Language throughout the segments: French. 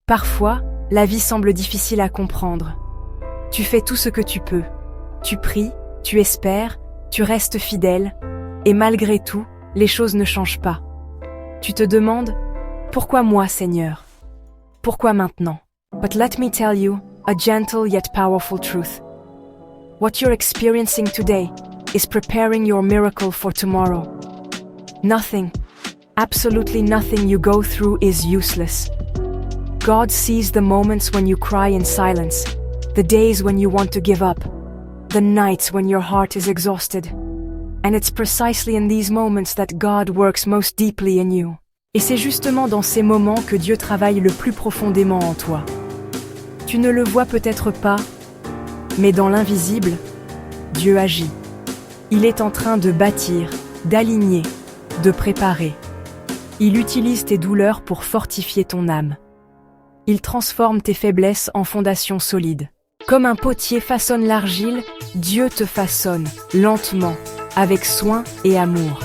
Parfois, la vie semble difficile à comprendre. Tu fais tout ce que tu peux. Tu pries, tu espères, tu restes fidèle, et malgré tout, les choses ne changent pas. Tu te demandes, pourquoi moi, Seigneur? Pourquoi maintenant? But let me tell you a gentle yet powerful truth. What you're experiencing today is preparing your miracle for tomorrow. Nothing, absolutely nothing you go through is useless. God sees the moments when you cry in silence, the days when you want to give up, the nights when your heart is exhausted. And it's precisely in these moments that God works most deeply in you. Et c'est justement dans ces moments que Dieu travaille le plus profondément en toi. Tu ne le vois peut-être pas, mais dans l'invisible, Dieu agit. Il est en train de bâtir, d'aligner, de préparer. Il utilise tes douleurs pour fortifier ton âme. Il transforme tes faiblesses en fondations solides. Comme un potier façonne l'argile, Dieu te façonne, lentement, avec soin et amour.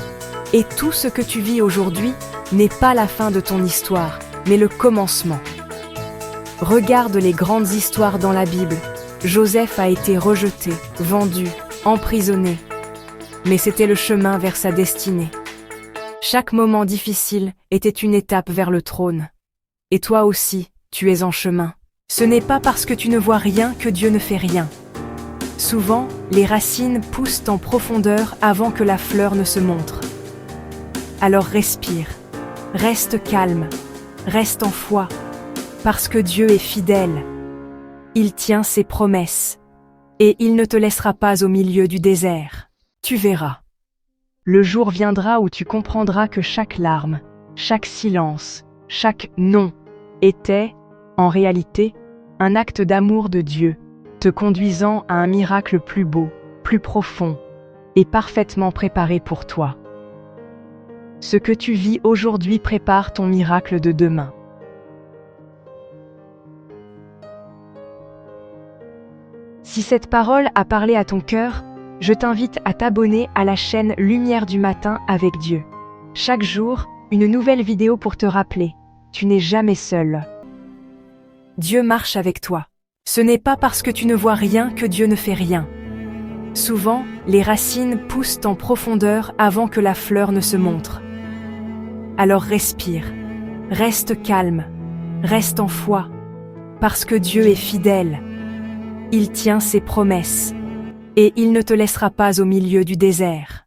Et tout ce que tu vis aujourd'hui n'est pas la fin de ton histoire, mais le commencement. Regarde les grandes histoires dans la Bible. Joseph a été rejeté, vendu, emprisonné. Mais c'était le chemin vers sa destinée. Chaque moment difficile était une étape vers le trône. Et toi aussi, tu es en chemin. Ce n'est pas parce que tu ne vois rien que Dieu ne fait rien. Souvent, les racines poussent en profondeur avant que la fleur ne se montre. Alors respire, reste calme, reste en foi, parce que Dieu est fidèle. Il tient ses promesses, et il ne te laissera pas au milieu du désert. Tu verras. Le jour viendra où tu comprendras que chaque larme, chaque silence, chaque non était, en réalité, un acte d'amour de Dieu, te conduisant à un miracle plus beau, plus profond et parfaitement préparé pour toi. Ce que tu vis aujourd'hui prépare ton miracle de demain. Si cette parole a parlé à ton cœur, je t'invite à t'abonner à la chaîne Lumière du matin avec Dieu. Chaque jour, une nouvelle vidéo pour te rappeler, tu n'es jamais seul. Dieu marche avec toi. Ce n'est pas parce que tu ne vois rien que Dieu ne fait rien. Souvent, les racines poussent en profondeur avant que la fleur ne se montre. Alors respire, reste calme, reste en foi, parce que Dieu est fidèle. Il tient ses promesses, et il ne te laissera pas au milieu du désert.